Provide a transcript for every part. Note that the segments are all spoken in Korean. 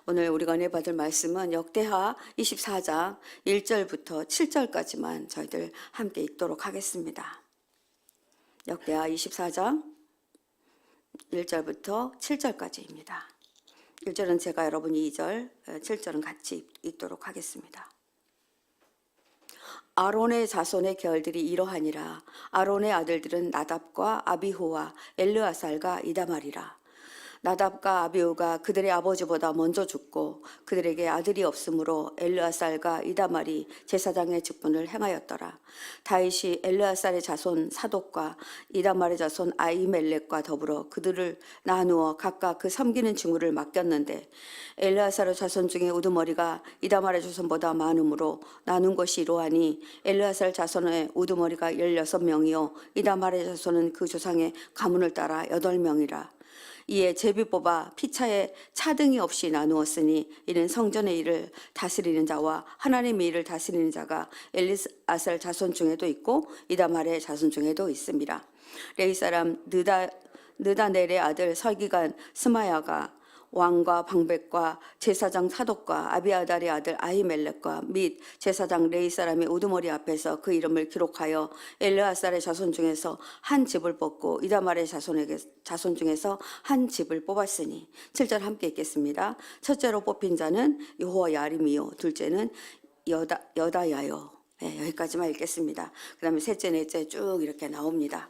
오늘 우리가 은혜 받을 말씀은 역대하 24장 1절부터 7절까지만 저희들 함께 읽도록 하겠습니다. 역대하 24장 1절부터 7절까지입니다. 1절은 제가 여러분이 2절, 7절은 같이 읽도록 하겠습니다. 아론의 자손의 계열들이 이러하니라. 아론의 아들들은 나답과 아비후와 엘르아살과 이다말이라. 나답과 아비후가 그들의 아버지보다 먼저 죽고 그들에게 아들이 없으므로 엘르아살과 이다말이 제사장의 직분을 행하였더라. 다윗이 엘르아살의 자손 사독과 이다말의 자손 아히멜렉과 더불어 그들을 나누어 각각 그 섬기는 직무를 맡겼는데 엘르아살의 자손 중에 우두머리가 이다말의 자손보다 많으므로 나눈 것이 이러하니 엘르아살 자손의 우두머리가 16명이요 이다말의 자손은 그 조상의 가문을 따라 8명이라. 이에 제비 뽑아 피차에 차등이 없이 나누었으니 이는 성전의 일을 다스리는 자와 하나님의 일을 다스리는 자가 엘르아살 자손 중에도 있고 이다말의 자손 중에도 있습니다. 레위 사람 느다넬의 아들 서기관 스마야가 왕과 방백과 제사장 사독과 아비아달의 아들 아히멜렉과 및 제사장 레위 사람의 우두머리 앞에서 그 이름을 기록하여 엘르아살의 자손 중에서 한 집을 뽑고 이다말의 자손 중에서 한 집을 뽑았으니 7절 함께 읽겠습니다. 첫째로 뽑힌 자는 여호야림이요 둘째는 여다야요. 네, 여기까지만 읽겠습니다. 그 다음에 셋째 넷째 쭉 이렇게 나옵니다.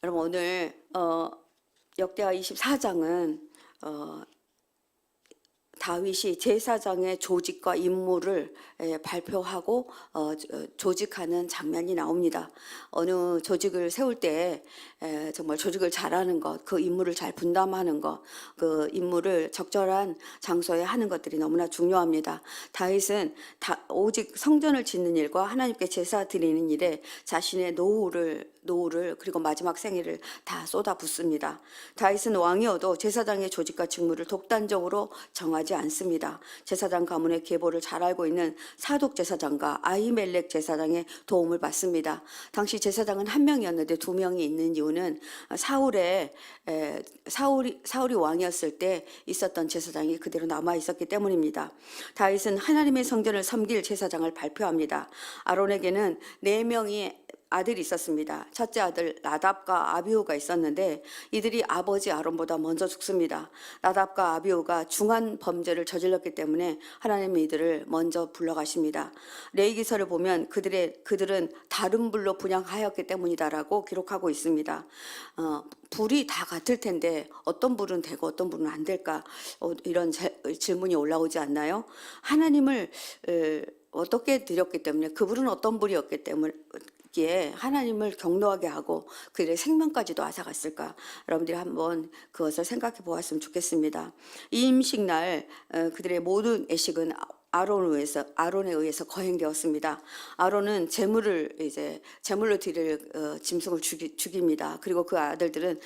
여러분 오늘 역대하 24장은 다윗이 제사장의 조직과 임무를 발표하고 조직하는 장면이 나옵니다. 어느 조직을 세울 때 정말 조직을 잘하는 것, 그 임무를 잘 분담하는 것, 그 임무를 적절한 장소에 하는 것들이 너무나 중요합니다. 다윗은 오직 성전을 짓는 일과 하나님께 제사 드리는 일에 자신의 노후를 그리고 마지막 생애를 다 쏟아붓습니다. 다윗은 왕이어도 제사장의 조직과 직무를 독단적으로 정하지 않습니다. 제사장 가문의 계보를 잘 알고 있는 사독 제사장과 아히멜렉 제사장의 도움을 받습니다. 당시 제사장은 한 명이었는데 두 명이 있는 이유는 사울이 왕이었을 때 있었던 제사장이 그대로 남아 있었기 때문입니다. 다윗은 하나님의 성전을 섬길 제사장을 발표합니다. 아론에게는 4명이 아들이 있었습니다. 첫째 아들 나답과 아비후가 있었는데 이들이 아버지 아론보다 먼저 죽습니다. 나답과 아비후가 중한 범죄를 저질렀기 때문에 하나님이 이들을 먼저 불러가십니다. 레위기서를 보면 그들은 다른 불로 분향하였기 때문이다라고 기록하고 있습니다. 불이 다 같을 텐데 어떤 불은 되고 어떤 불은 안 될까? 이런 질문이 올라오지 않나요? 하나님을 어떻게 드렸기 때문에 그 불은 어떤 불이었기 때문에 하나님을 경노하게 하고 그들의 생명까지도 앗아갔을까? 여러분들이 한번 그것을 생각해 보았으면 좋겠습니다. 이 임식날 그들의 모든 애식은 아론에 의해서 거행되었습니다. 아론은 제물로 드릴 짐승을 죽입니다. 그리고 그 아들들은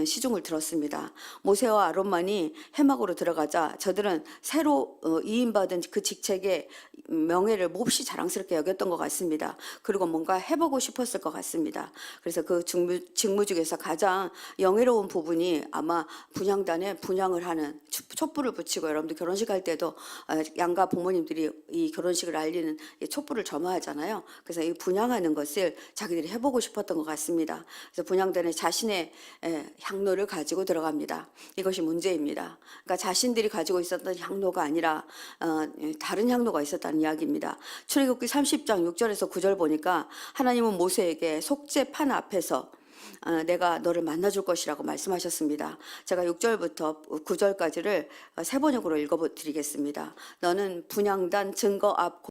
시중을 들었습니다. 모세와 아론만이 해막으로 들어가자 저들은 새로 이임받은 그 직책의 명예를 몹시 자랑스럽게 여겼던 것 같습니다. 그리고 뭔가 해보고 싶었을 것 같습니다. 그래서 그 직무 중에서 가장 영예로운 부분이 아마 분향단에 분향을 하는 촛불을 붙이고, 여러분들 결혼식 할 때도 양가 부모님들이 이 결혼식을 알리는 촛불을 점화하잖아요. 그래서 이 분향하는 것을 자기들이 해보고 싶었던 것 같습니다. 그래서 분향단에 자신의 향로를 가지고 들어갑니다. 이것이 문제입니다. 그러니까 자신들이 가지고 있었던 향로가 아니라 다른 향로가 있었다는 이야기입니다. 출애굽기 30장 6절에서 9절 보니까 하나님은 모세에게 속죄판 앞에서 내가 너를 만나줄 것이라고 말씀하셨습니다. 제가 6절부터 9절까지를 세 번역으로 읽어드리겠습니다. 너는 분향단 증거 앞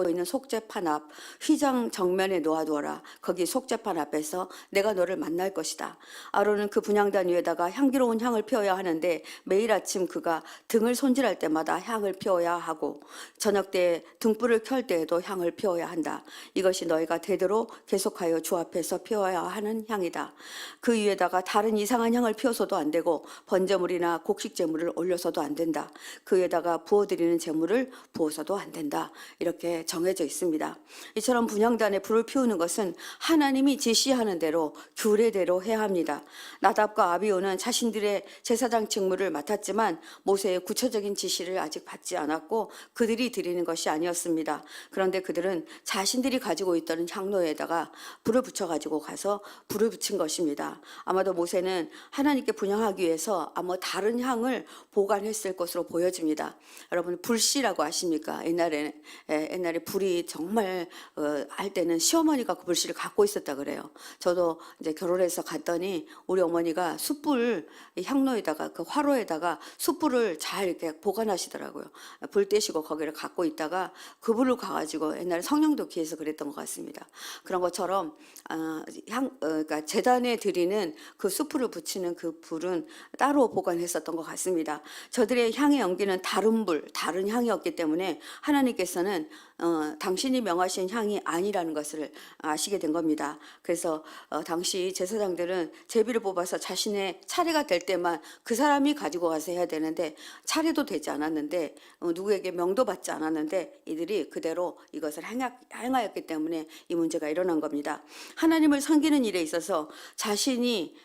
있는 속죄판 앞 휘장 정면에 놓아두어라. 거기 속죄판 앞에서 내가 너를 만날 것이다. 아론은 그 분향단 위에다가 향기로운 향을 피워야 하는데 매일 아침 그가 등을 손질할 때마다 향을 피워야 하고 저녁 때 등불을 켤 때에도 향을 피워야 한다. 이것이 너희가 대대로 계속하여 주 앞에서 피워야 하는 향이다. 그 위에다가 다른 이상한 향을 피워서도 안 되고 번제물이나 곡식제물을 올려서도 안 된다. 그 위에다가 부어드리는 제물을 부어서도 안 된다. 이렇게 정해져 있습니다. 이처럼 분향단에 불을 피우는 것은 하나님이 지시하는 대로 규례대로 해야 합니다. 나답과 아비후는 자신들의 제사장 직무를 맡았지만 모세의 구체적인 지시를 아직 받지 않았고 그들이 드리는 것이 아니었습니다. 그런데 그들은 자신들이 가지고 있던 향로에다가 불을 붙여가지고 가서 불을 붙인 것입니다. 아마도 모세는 하나님께 분향하기 위해서 아마 다른 향을 보관했을 것으로 보여집니다. 여러분 불씨라고 아십니까? 옛날에 불이 정말 할 때는 시어머니가 그 불씨를 갖고 있었다 그래요. 저도 이제 결혼해서 갔더니 우리 어머니가 숯불 향로에다가 그 화로에다가 숯불을 잘 이렇게 보관하시더라고요. 불 떼시고 거기를 갖고 있다가 그 불을 가가지고 옛날에 성령도 기해서 그랬던 것 같습니다. 그런 것처럼 그러니까 제단에 드리는 그 숯불을 붙이는 그 불은 따로 보관했었던 것 같습니다. 저들의 향의 연기는 다른 불, 다른 향이었기 때문에 하나님께서는 당신이 명하신 향이 아니라는 것을 아시게 된 겁니다. 그래서 당시 제사장들은 제비를 뽑아서 자신의 차례가 될 때만 그 사람이 가지고 가서 해야 되는데 차례도 되지 않았는데 누구에게 명도 받지 않았는데 이들이 그대로 이것을 행하였기 때문에 이 문제가 일어난 겁니다. 하나님을 섬기는 일에 있어서 자신이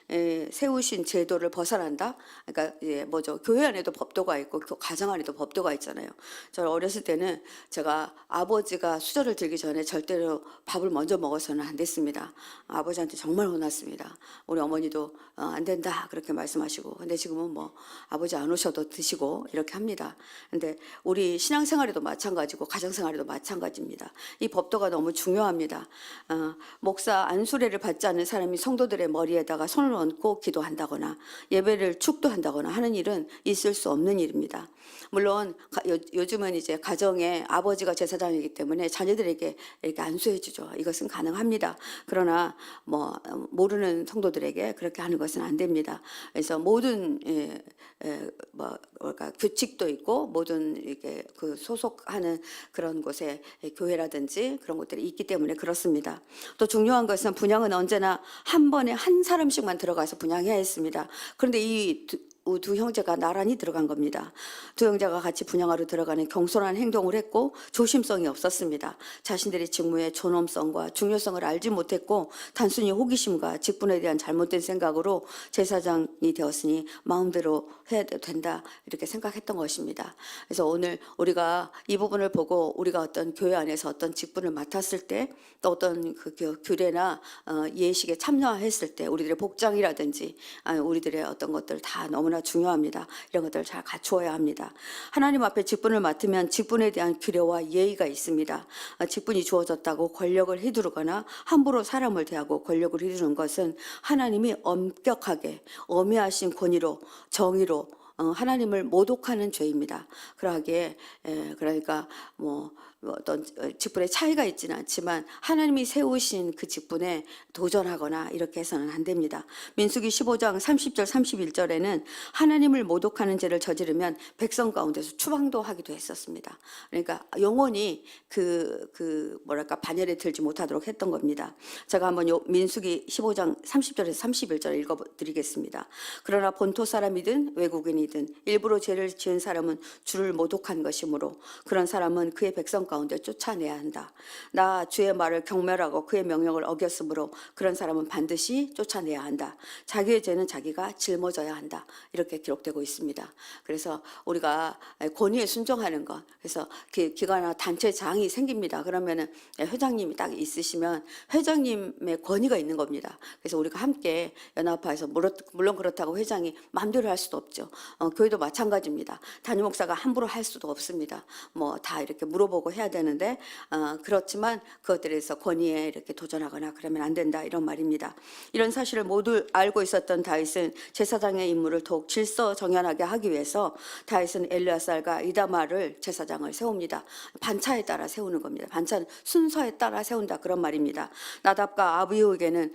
세우신 제도를 벗어난다. 그러니까 뭐죠? 교회 안에도 법도가 있고 가정 안에도 법도가 있잖아요. 저 어렸을 때는 제가 아버지가 수저를 들기 전에 절대로 밥을 먼저 먹어서는 안 됐습니다. 아버지한테 정말 혼났습니다. 우리 어머니도 안 된다 그렇게 말씀하시고, 근데 지금은 뭐 아버지 안 오셔도 드시고 이렇게 합니다. 근데 우리 신앙생활에도 마찬가지고 가정생활에도 마찬가지입니다. 이 법도가 너무 중요합니다. 목사 안수례를 받지 않는 사람이 성도들의 머리에다가 손을 얹고 기도한다거나 예배를 축도한다거나 하는 일은 있을 수 없는 일입니다. 물론 요즘은 이제 가정에 아버지가 제사장이기 때문에 자녀들에게 이렇게 안수해 주죠. 이것은 가능합니다. 그러나 뭐 모르는 성도들에게 그렇게 하는 것은 안 됩니다. 그래서 모든 뭐랄까 규칙도 있고 모든 이게 그 소속하는 그런 곳에 교회라든지 그런 것들이 있기 때문에 그렇습니다. 또 중요한 것은 분향은 언제나 한 번에 한 사람씩만 들어가서 분향해야 했습니다. 그런데 이 두 형제가 나란히 들어간 겁니다. 두 형제가 같이 분향하러 들어가는 경솔한 행동을 했고 조심성이 없었습니다. 자신들의 직무의 존엄성과 중요성을 알지 못했고 단순히 호기심과 직분에 대한 잘못된 생각으로 제사장이 되었으니 마음대로 해야 된다 이렇게 생각했던 것입니다. 그래서 오늘 우리가 이 부분을 보고 우리가 어떤 교회 안에서 어떤 직분을 맡았을 때 또 어떤 그 규례나 예식에 참여했을 때 우리들의 복장이라든지 우리들의 어떤 것들 다 너무나 중요합니다. 이런 것들을 잘 갖추어야 합니다. 하나님 앞에 직분을 맡으면 직분에 대한 규례와 예의가 있습니다. 직분이 주어졌다고 권력을 휘두르거나 함부로 사람을 대하고 권력을 휘두르는 것은 하나님이 엄격하게 엄히하신 권위로 정의로 하나님을 모독하는 죄입니다. 그러기에 그러니까 뭐 어떤 직분의 차이가 있지는 않지만 하나님이 세우신 그 직분에 도전하거나 이렇게 해서는 안 됩니다. 민수기 15장 30절 31절에는 하나님을 모독하는 죄를 저지르면 백성 가운데서 추방도 하기도 했었습니다. 그러니까 영원히 그 뭐랄까 반열에 들지 못하도록 했던 겁니다. 제가 한번 민수기 15장 30절에서 31절 읽어드리겠습니다. 그러나 본토 사람이든 외국인이든 일부러 죄를 지은 사람은 주를 모독한 것이므로 그런 사람은 그의 백성 가운데 쫓아내야 한다. 나 주의 말을 경멸하고 그의 명령을 어겼으므로 그런 사람은 반드시 쫓아내야 한다. 자기의 죄는 자기가 짊어져야 한다. 이렇게 기록되고 있습니다. 그래서 우리가 권위에 순종하는 것. 그래서 기관이나 단체장이 생깁니다. 그러면은 회장님이 딱 있으시면 회장님의 권위가 있는 겁니다. 그래서 우리가 함께 연합화해서 물론 그렇다고 회장이 마음대로 할 수도 없죠. 교회도 마찬가지입니다. 담임 목사가 함부로 할 수도 없습니다. 뭐 다 이렇게 물어보고 해야 되는데 그렇지만 그것들에 대해서 권위에 이렇게 도전하거나 그러면 안 된다 이런 말입니다. 이런 사실을 모두 알고 있었던 다윗은 제사장의 임무를 더욱 질서정연하게 하기 위해서 다윗은 엘르아살과 이다말을 제사장을 세웁니다. 반차에 따라 세우는 겁니다. 반차는 순서에 따라 세운다 그런 말입니다. 나답과 아비후에게는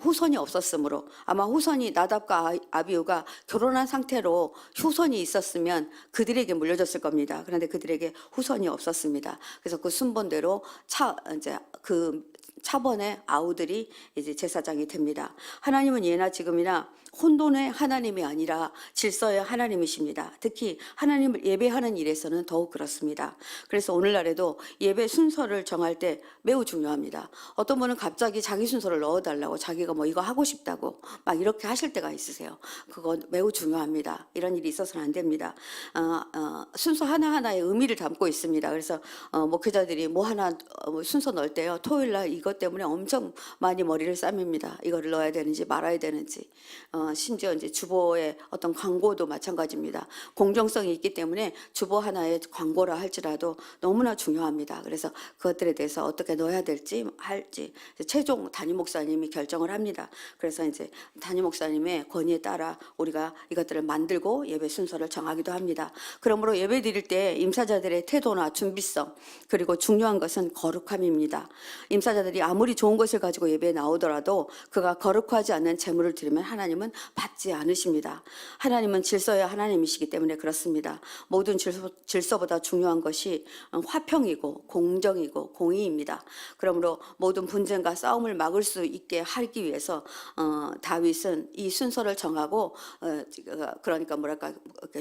후손이 없었으므로 아마 후손이 나답과 아비후가 결혼한 상태로 후손이 있었으면 그들에게 물려졌을 겁니다. 그런데 그들에게 후손이 없었습니다. 합니다. 그래서 그 순번대로 이제 그 차번의 아우들이 이제 제사장이 됩니다. 하나님은 예나 지금이나 혼돈의 하나님이 아니라 질서의 하나님이십니다. 특히 하나님을 예배하는 일에서는 더욱 그렇습니다. 그래서 오늘날에도 예배 순서를 정할 때 매우 중요합니다. 어떤 분은 갑자기 자기 순서를 넣어달라고, 자기가 뭐 이거 하고 싶다고 막 이렇게 하실 때가 있으세요. 그건 매우 중요합니다. 이런 일이 있어서는 안 됩니다. 순서 하나하나의 의미를 담고 있습니다. 그래서 목회자들이 뭐 하나 순서 넣을 때요, 토요일날 이것 때문에 엄청 많이 머리를 싸맵니다. 이거를 넣어야 되는지 말아야 되는지. 심지어 이제 주보의 어떤 광고도 마찬가지입니다. 공정성이 있기 때문에 주보 하나의 광고라 할지라도 너무나 중요합니다. 그래서 그것들에 대해서 어떻게 넣어야 될지 할지 최종 담임 목사님이 결정을 합니다. 그래서 이제 담임 목사님의 권위에 따라 우리가 이것들을 만들고 예배 순서를 정하기도 합니다. 그러므로 예배 드릴 때 임사자들의 태도나 준비성, 그리고 중요한 것은 거룩함입니다. 임사자들이 아무리 좋은 것을 가지고 예배에 나오더라도 그가 거룩하지 않는 제물을 드리면 하나님은 받지 않으십니다. 하나님은 질서의 하나님이시기 때문에 그렇습니다. 모든 질서보다 중요한 것이 화평이고 공정이고 공의입니다. 그러므로 모든 분쟁과 싸움을 막을 수 있게 하기 위해서 다윗은 이 순서를 정하고 그러니까 뭐랄까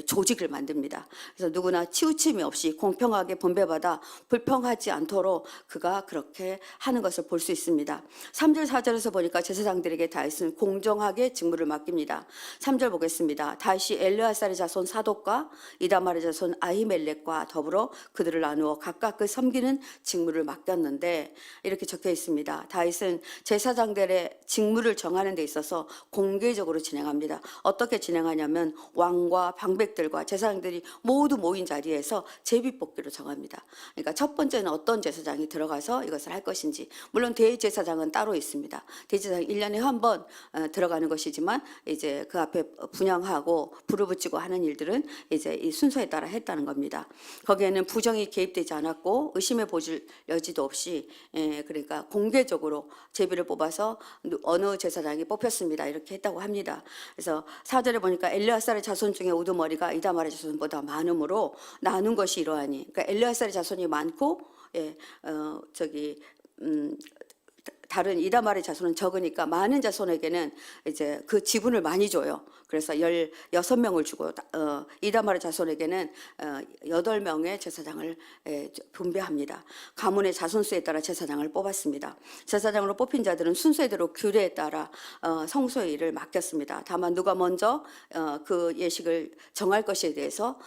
조직을 만듭니다. 그래서 누구나 치우침이 없이 공평하게 분배받아 불평하지 않도록 그가 그렇게 하는 것을 볼 수 있습니다. 3절 4절에서 보니까 제사장들에게 다윗은 공정하게 직무를 맡깁니다. 3절 보겠습니다. 다윗이 엘르아살의 자손 사독과 이다말의 자손 아히멜렉과 더불어 그들을 나누어 각각 그 섬기는 직무를 맡겼는데, 이렇게 적혀 있습니다. 다윗은 제사장들의 직무를 정하는 데 있어서 공개적으로 진행합니다. 어떻게 진행하냐면 왕과 방백들과 제사장들이 모두 모인 자리에서 제비뽑기로 정합니다. 그러니까 첫 번째는 어떤 제사장이 들어가서 이것을 할 것인지, 물론 대제사장은 따로 있습니다. 대제사장 1년에 한 번 들어가는 것이지만 이제 그 앞에 분향하고 불을 붙이고 하는 일들은 이제 이 순서에 따라 했다는 겁니다. 거기에는 부정이 개입되지 않았고 의심해 보질 여지도 없이 그러니까 공개적으로 제비를 뽑아서 어느 제사장이 뽑혔습니다. 이렇게 했다고 합니다. 그래서 4절에 보니까 엘르아살의 자손 중에 우두머리가 이다말의 자손보다 많으므로 나눈 것이 이러하니, 그러니까 엘르아살의 자손이 많고 다른 이다말의 자손은 적으니까 많은 자손에게는 이제 그 지분을 많이 줘요. 그래서 16명을 주고 이다말의 자손에게는 8명의 제사장을 분배합니다. 가문의 자손수에 따라 제사장을 뽑았습니다. 제사장으로 뽑힌 자들은 순서대로 규례에 따라 성소의 일을 맡겼습니다. 다만 누가 먼저 그 예식을 정할 것에 대해서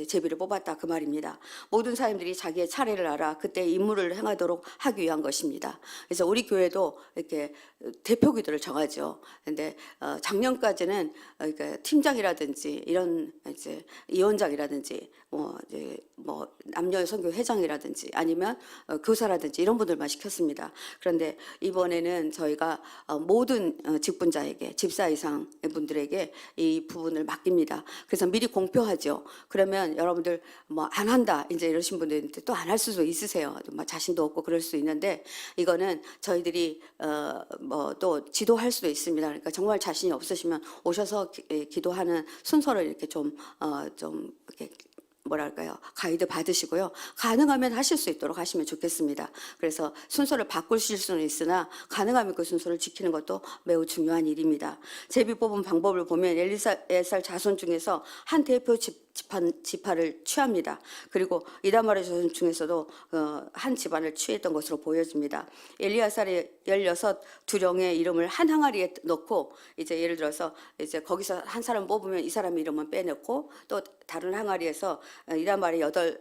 제비를 뽑았다 그 말입니다. 모든 사람들이 자기의 차례를 알아 그때 임무를 행하도록 하기 위한 것입니다. 그래서 우리 교회도 이렇게 대표기도를 정하죠. 근데 작년까지는 그러니까 팀장이라든지 이런 이제 위원장이라든지 뭐 남녀 선교 회장이라든지 아니면 교사라든지 이런 분들만 시켰습니다. 그런데 이번에는 저희가 모든 직분자에게, 집사 이상 분들에게 이 부분을 맡깁니다. 그래서 미리 공표하죠. 그러면 여러분들 뭐 안 한다 이제 이러신 분들한테 또 안 할 수도 있으세요. 뭐 자신도 없고 그럴 수 있는데, 이거는 저희들이 뭐 또 지도할 수도 있습니다. 그러니까 정말 자신이 없으시면 오셔서 기도하는 순서를 이렇게 좀 이렇게 뭐랄까요, 가이드 받으시고요. 가능하면 하실 수 있도록 하시면 좋겠습니다. 그래서 순서를 바꾸실 수는 있으나 가능하면 그 순서를 지키는 것도 매우 중요한 일입니다. 제비 뽑은 방법을 보면 엘리에살 자손 중에서 한 대표 지파를 취합니다. 그리고 이다말의 자손 중에서도 한 집안을 취했던 것으로 보여집니다. 엘리아살의 16 두령의 이름을 한 항아리에 넣고, 이제 예를 들어서 이제 거기서 한 사람 뽑으면 이 사람 이름은 빼놓고 또 다른 항아리에서 이다말의 8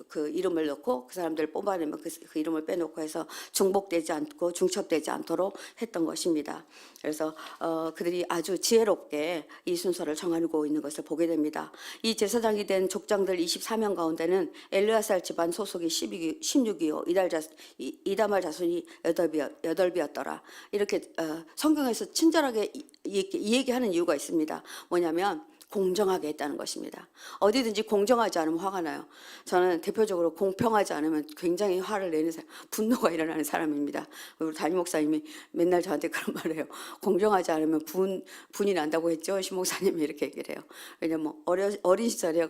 그 이름을 넣고 그 사람들 뽑아내면 그 이름을 빼놓고 해서 중복되지 않고 중첩되지 않도록 했던 것입니다. 그래서 그들이 아주 지혜롭게 이 순서를 정하고 있는 것을 보게 됩니다. 이 제사장이 된 족장들 24명 가운데는 엘르아살 집안 소속이 16이요 이다말 자손이 8이었더라. 이렇게 성경에서 친절하게 얘기하는 이유가 있습니다. 뭐냐면 공정하게 했다는 것입니다. 어디든지 공정하지 않으면 화가 나요. 저는 대표적으로 공평하지 않으면 굉장히 화를 내는 분노가 일어나는 사람입니다. 우리 담임 목사님이 맨날 저한테 그런 말을 해요. 공정하지 않으면 분이 난다고 했죠. 신 목사님이 이렇게 얘기를 해요. 왜냐면 어린 시절에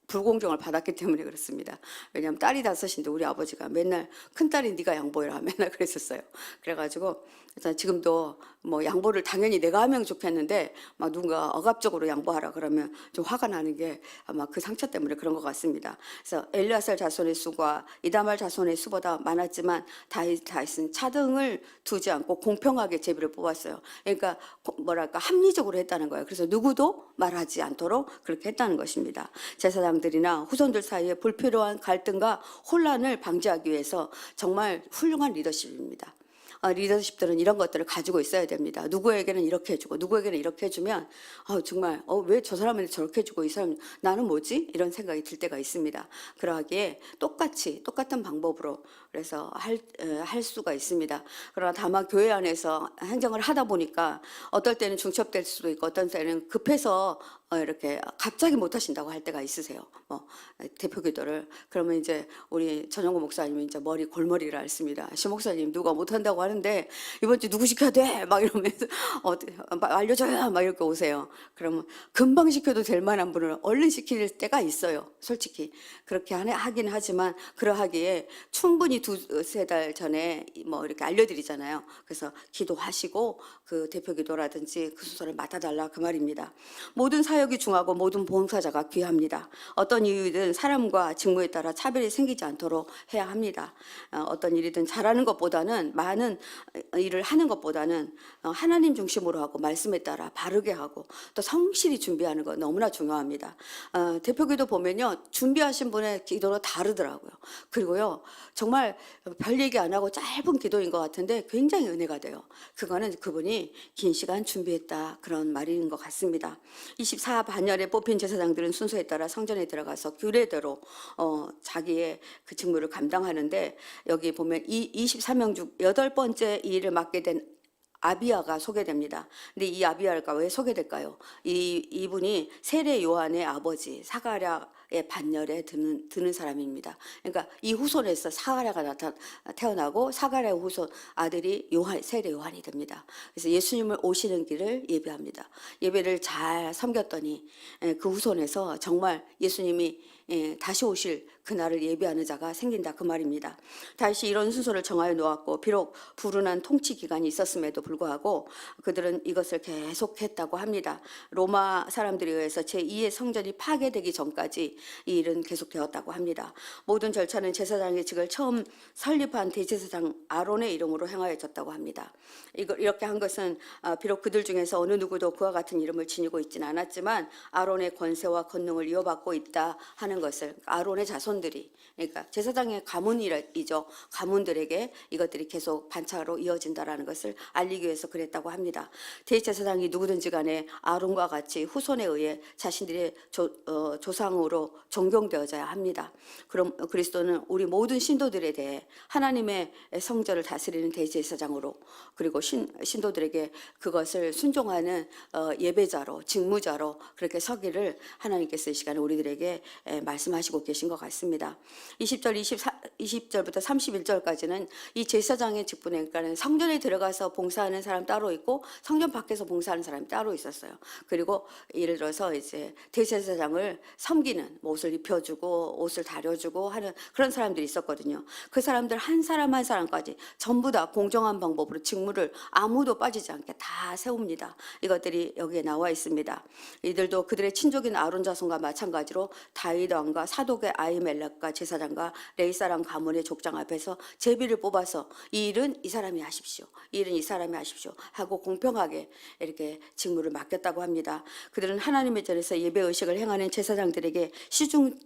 불공정을 받았기 때문에 그렇습니다. 왜냐하면 딸이 5인데 우리 아버지가 맨날 큰딸이 네가 양보해라 맨날 그랬었어요. 그래가지고 일단 지금도 뭐 양보를 당연히 내가 하면 좋겠는데 막 누군가 억압적으로 양보하라 그러면 좀 화가 나는 게 아마 그 상처 때문에 그런 것 같습니다. 그래서 엘리아살 자손의 수가 이다말 자손의 수보다 많았지만 다윗은 차등을 두지 않고 공평하게 제비를 뽑았어요. 그러니까 뭐랄까 합리적으로 했다는 거예요. 그래서 누구도 말하지 않도록 그렇게 했다는 것입니다. 제사장들이나 후손들 사이에 불필요한 갈등과 혼란을 방지하기 위해서 정말 훌륭한 리더십입니다. 리더십들은 이런 것들을 가지고 있어야 됩니다. 누구에게는 이렇게 해주고 누구에게는 이렇게 해주면 정말 왜 저 사람한테 저렇게 해주고 이 사람 나는 뭐지? 이런 생각이 들 때가 있습니다. 그러하기에 똑같은 방법으로 그래서 할 수가 있습니다. 그러나 다만 교회 안에서 행정을 하다 보니까 어떨 때는 중첩될 수도 있고 어떤 때는 급해서 이렇게 갑자기 못 하신다고 할 때가 있으세요. 대표 기도를 그러면 이제 우리 전영구 목사님이 이제 머리 골머리를 앓습니다. 시 목사님 누가 못 한다고 하는데 이번 주 누구 시켜야 돼? 막 이러면서 알려줘요. 막 이렇게 오세요. 그러면 금방 시켜도 될 만한 분을 얼른 시킬 때가 있어요. 솔직히 그렇게 하긴 하지만 그러하기에 충분히 2-3달 전에 뭐 이렇게 알려드리잖아요. 그래서 기도하시고 그 대표 기도라든지 그 순서를 맡아달라 그 말입니다. 모든 사역이 중하고 모든 봉사자가 귀합니다. 어떤 이유든 사람과 직무에 따라 차별이 생기지 않도록 해야 합니다. 어떤 일이든 잘하는 것보다는 많은 일을 하는 것보다는 하나님 중심으로 하고 말씀에 따라 바르게 하고 또 성실히 준비하는 거 너무나 중요합니다. 대표 기도 보면요 준비하신 분의 기도로 다르더라고요. 그리고요 정말 별 얘기 안 하고 짧은 기도인 것 같은데 굉장히 은혜가 돼요. 그거는 그분이 긴 시간 준비했다 그런 말인 것 같습니다. 24반열에 뽑힌 제사장들은 순서에 따라 성전에 들어가서 규례대로 자기의 그 직무를 감당하는데 여기 보면 이 24명 중 8번째 이 일을 맡게 된 아비야가 소개됩니다. 근데 이 아비야가 왜 소개될까요? 이분이 세례 요한의 아버지 사가랴의 반열에 드는 사람입니다. 그러니까 이 후손에서 사가랴가 태어나고 사가랴의 후손 아들이 세례 요한이 됩니다. 그래서 예수님을 오시는 길을 예배합니다. 예배를 잘 섬겼더니 그 후손에서 정말 예수님이 다시 오실 그날을 예비하는 자가 생긴다 그 말입니다. 다시 이런 순서를 정하여 놓았고 비록 불운한 통치 기간이 있었음에도 불구하고 그들은 이것을 계속했다고 합니다. 로마 사람들에 의해서 제2의 성전이 파괴되기 전까지 이 일은 계속되었다고 합니다. 모든 절차는 제사장의 직을 처음 설립한 대제사장 아론의 이름으로 행하여졌다고 합니다. 이렇게 한 것은 비록 그들 중에서 어느 누구도 그와 같은 이름을 지니고 있지는 않았지만 아론의 권세와 권능을 이어받고 있다 하는 것을 아론의 자손들이 그러니까 제사장의 가문이죠. 가문들에게 이것들이 계속 반차로 이어진다라는 것을 알리기 위해서 그랬다고 합니다. 대제사장이 누구든지 간에 아론과 같이 후손에 의해 자신들의 조상으로 존경되어져야 합니다. 그럼 그리스도는 우리 모든 신도들에 대해 하나님의 성전을 다스리는 대제사장으로 그리고 신도들에게 그것을 순종하는 예배자로 직무자로 그렇게 서기를 하나님께서 이 시간에 우리들에게 말씀하시고 계신 것 같습니다. 20절부터 31절까지는 이 제사장의 직분에 그러니까 성전에 들어가서 봉사하는 사람 따로 있고 성전 밖에서 봉사하는 사람이 따로 있었어요. 그리고 예를 들어서 이제 대제사장을 섬기는 옷을 입혀주고 옷을 다려주고 하는 그런 사람들이 있었거든요. 그 사람들 한 사람 한 사람까지 전부 다 공정한 방법으로 직무를 아무도 빠지지 않게 다 세웁니다. 이것들이 여기에 나와 있습니다. 이들도 그들의 친족인 아론 자손과 마찬가지로 다윗 왕과 사독의 아히멜렉과 제사장과 레이사람 가문의 족장 앞에서 제비를 뽑아서 이 일은 이 사람이 하십시오. 이 일은 이 사람이 하십시오. 하고 공평하게 이렇게 직무를 맡겼다고 합니다. 그들은 하나님의 전에서 예배 의식을 행하는 제사장들에게 시중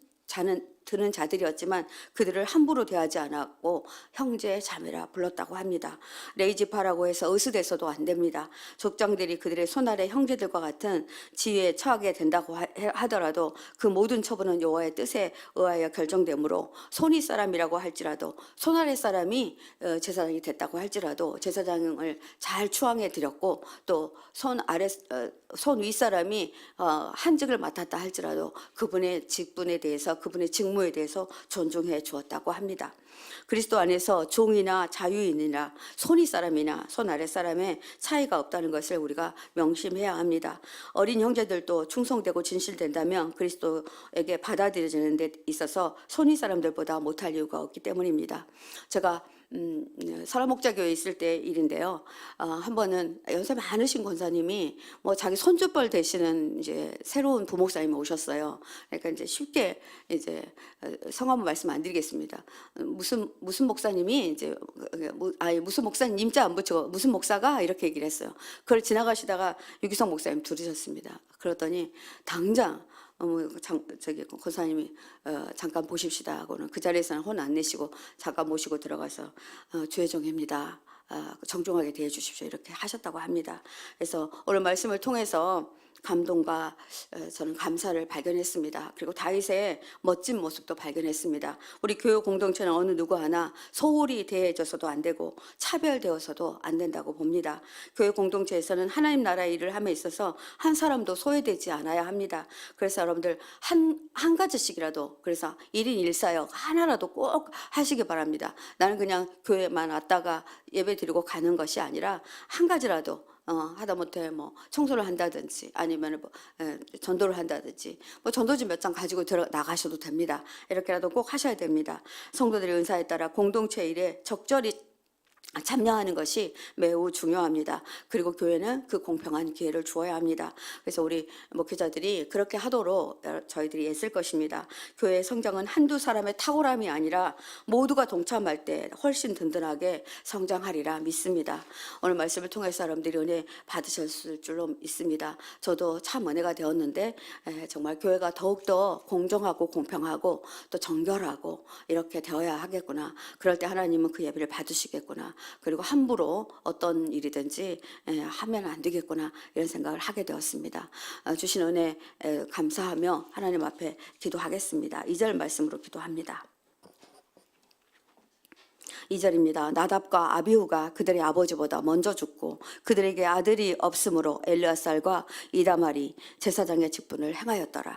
드는 자들이었지만 그들을 함부로 대하지 않았고 형제 자매라 불렀다고 합니다. 레이지파라고 해서 의스대서도 안 됩니다. 족장들이 그들의 손아래 형제들과 같은 지위에 처하게 된다고 하더라도 그 모든 처분은 여호와의 뜻에 의하여 결정되므로 손윗 사람이라고 할지라도 손아래 사람이 제사장이 됐다고 할지라도 제사장을 잘 추앙해 드렸고 또 손 윗 사람이 한직을 맡았다 할지라도 그분의 직분에 대해서 그분의 직무 부모에 대해서 존중해 주었다고 합니다. 그리스도 안에서 종이나 자유인이나 손윗사람이나 손 아랫사람의 차이가 없다는 것을 우리가 명심해야 합니다. 어린 형제들도 충성되고 진실된다면 그리스도에게 받아들여지는 데 있어서 손윗사람들보다 못할 이유가 없기 때문입니다. 제가 설화목자교회에 있을 때 일인데요. 한 번은 연세 많으신 권사님이 뭐 자기 손주뻘 되시는 이제 새로운 부목사님이 오셨어요. 그러니까 이제 쉽게 이제 성함은 말씀 안 드리겠습니다. 무슨 목사님이 이제 무슨 목사님 임자 안 붙이고 무슨 목사가 이렇게 얘기를 했어요. 그걸 지나가시다가 유기성 목사님 들으셨습니다. 그랬더니 당장 저기 권사님이 잠깐 보십시다 하고는 그 자리에서는 혼 안 내시고 잠깐 모시고 들어가서 주혜정입니다. 정중하게 대해 주십시오. 이렇게 하셨다고 합니다. 그래서 오늘 말씀을 통해서 감동과 저는 감사를 발견했습니다. 그리고 다윗의 멋진 모습도 발견했습니다. 우리 교회 공동체는 어느 누구 하나 소홀히 대해져서도 안 되고 차별되어서도 안 된다고 봅니다. 교회 공동체에서는 하나님 나라 일을 함에 있어서 한 사람도 소외되지 않아야 합니다. 그래서 여러분들 한 가지씩이라도 그래서 1인 1사역 하나라도 꼭 하시기 바랍니다. 나는 그냥 교회만 왔다가 예배 드리고 가는 것이 아니라 한 가지라도 하다못해 뭐 청소를 한다든지 아니면 뭐 전도를 한다든지 뭐 전도지 몇 장 가지고 나가셔도 됩니다. 이렇게라도 꼭 하셔야 됩니다. 성도들의 은사에 따라 공동체 일에 적절히 참여하는 것이 매우 중요합니다. 그리고 교회는 그 공평한 기회를 주어야 합니다. 그래서 우리 목회자들이 그렇게 하도록 저희들이 애쓸 것입니다. 교회의 성장은 한두 사람의 탁월함이 아니라 모두가 동참할 때 훨씬 든든하게 성장하리라 믿습니다. 오늘 말씀을 통해서 여러분들이 은혜 받으셨을 줄로 믿습니다. 저도 참 은혜가 되었는데 정말 교회가 더욱더 공정하고 공평하고 또 정결하고 이렇게 되어야 하겠구나. 그럴 때 하나님은 그 예배를 받으시겠구나. 그리고 함부로 어떤 일이든지 하면 안 되겠구나 이런 생각을 하게 되었습니다. 주신 은혜 감사하며 하나님 앞에 기도하겠습니다. 2절 말씀으로 기도합니다. 2절입니다. 나답과 아비후가 그들의 아버지보다 먼저 죽고 그들에게 아들이 없으므로 엘르아살과 이다말이 제사장의 직분을 행하였더라.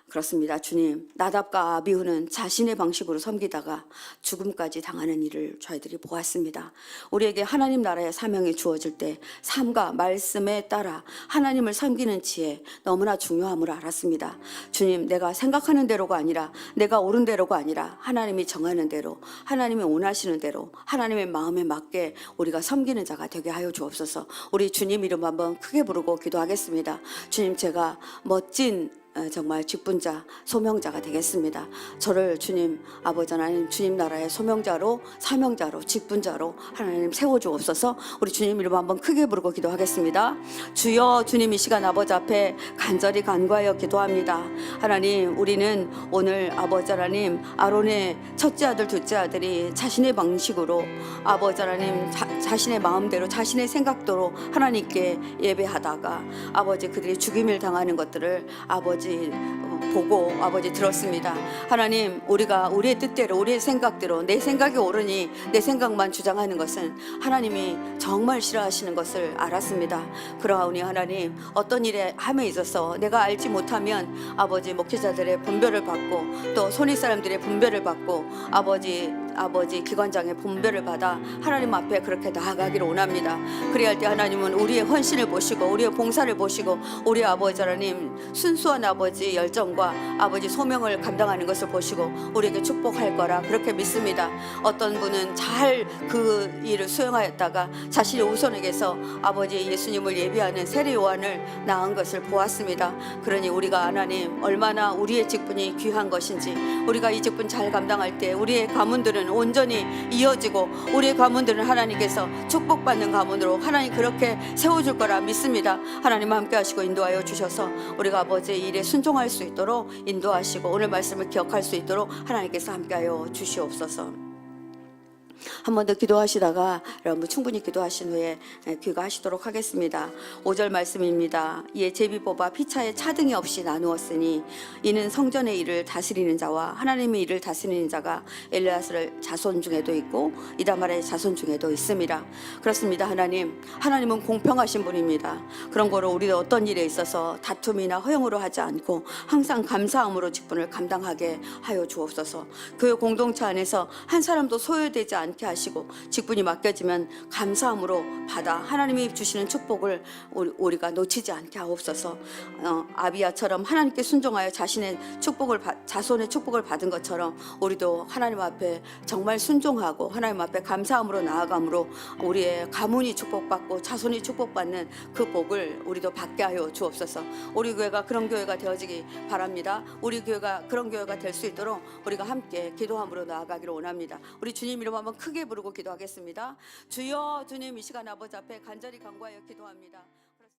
그렇습니다. 주님, 나답과 아비후는 자신의 방식으로 섬기다가 죽음까지 당하는 일을 저희들이 보았습니다. 우리에게 하나님 나라의 사명이 주어질 때 삶과 말씀에 따라 하나님을 섬기는 지혜 너무나 중요함을 알았습니다. 주님, 내가 생각하는 대로가 아니라 내가 옳은 대로가 아니라 하나님이 정하는 대로 하나님이 원하시는 대로 하나님의 마음에 맞게 우리가 섬기는 자가 되게 하여 주옵소서. 우리 주님 이름 한번 크게 부르고 기도하겠습니다. 주님, 제가 멋진 정말 직분자, 소명자가 되겠습니다. 저를 주님 아버지 하나님 주님 나라의 소명자로 사명자로 직분자로 하나님 세워주옵소서. 우리 주님 이름 한번 크게 부르고 기도하겠습니다. 주여, 주님 이 시간 아버지 앞에 간절히 간구하여 기도합니다. 하나님, 우리는 오늘 아버지 하나님 아론의 첫째 아들 둘째 아들이 자신의 방식으로 아버지 하나님 자신의 마음대로 자신의 생각대로 하나님께 예배하다가 아버지 그들이 죽임을 당하는 것들을 아버지 보고 아버지 들었습니다. 하나님, 우리가 우리의 뜻대로 우리의 생각대로 내 생각이 옳으니 내 생각만 주장하는 것은 하나님이 정말 싫어하시는 것을 알았습니다. 그러하오니 하나님, 어떤 일에 함에 있어서 내가 알지 못하면 아버지 목회자들의 분별을 받고 또 손윗사람들의 분별을 받고 아버지 기관장의 분별을 받아 하나님 앞에 그렇게 나아가기를 원합니다. 그래야 할 때 하나님은 우리의 헌신을 보시고 우리의 봉사를 보시고 우리 아버지 하나님 순수한 아버지 열정과 아버지 소명을 감당하는 것을 보시고 우리에게 축복할 거라 그렇게 믿습니다. 어떤 분은 잘 그 일을 수행하였다가 자신의 우선에게서 아버지 예수님을 예비하는 세례 요한을 낳은 것을 보았습니다. 그러니 우리가 하나님 얼마나 우리의 직분이 귀한 것인지 우리가 이 직분 잘 감당할 때 우리의 가문들은 온전히 이어지고 우리의 가문들은 하나님께서 축복받는 가문으로 하나님 그렇게 세워줄 거라 믿습니다. 하나님 함께 하시고 인도하여 주셔서 우리가 아버지의 일에 순종할 수 있도록 인도하시고 오늘 말씀을 기억할 수 있도록 하나님께서 함께하여 주시옵소서. 한 번 더 기도하시다가 여러분 충분히 기도하신 후에 귀가하시도록 하겠습니다. 5절 말씀입니다. 이에 제비 뽑아 피차에 차등이 없이 나누었으니 이는 성전의 일을 다스리는 자와 하나님의 일을 다스리는 자가 엘리야스를 자손 중에도 있고 이다말의 자손 중에도 있습니다. 그렇습니다. 하나님은 공평하신 분입니다. 그런 거로 우리도 어떤 일에 있어서 다툼이나 허용으로 하지 않고 항상 감사함으로 직분을 감당하게 하여 주옵소서. 교회 공동체 안에서 한 사람도 소외되지 않게 하시고 직분이 맡겨지면 감사함으로 받아 하나님이 주시는 축복을 우리가 놓치지 않게 하옵소서. 아비야처럼 하나님께 순종하여 자손의 축복을 받은 것처럼 우리도 하나님 앞에 정말 순종하고 하나님 앞에 감사함으로 나아감으로 우리의 가문이 축복받고 자손이 축복받는 그 복을 우리도 받게 하여 주옵소서. 우리 교회가 그런 교회가 되어지기 바랍니다. 우리 교회가 그런 교회가 될 수 있도록 우리가 함께 기도함으로 나아가기를 원합니다. 우리 주님 이름 한번 크게 부르고 기도하겠습니다. 주여, 주님, 이 시간 아버지 앞에 간절히 간구하여 기도합니다.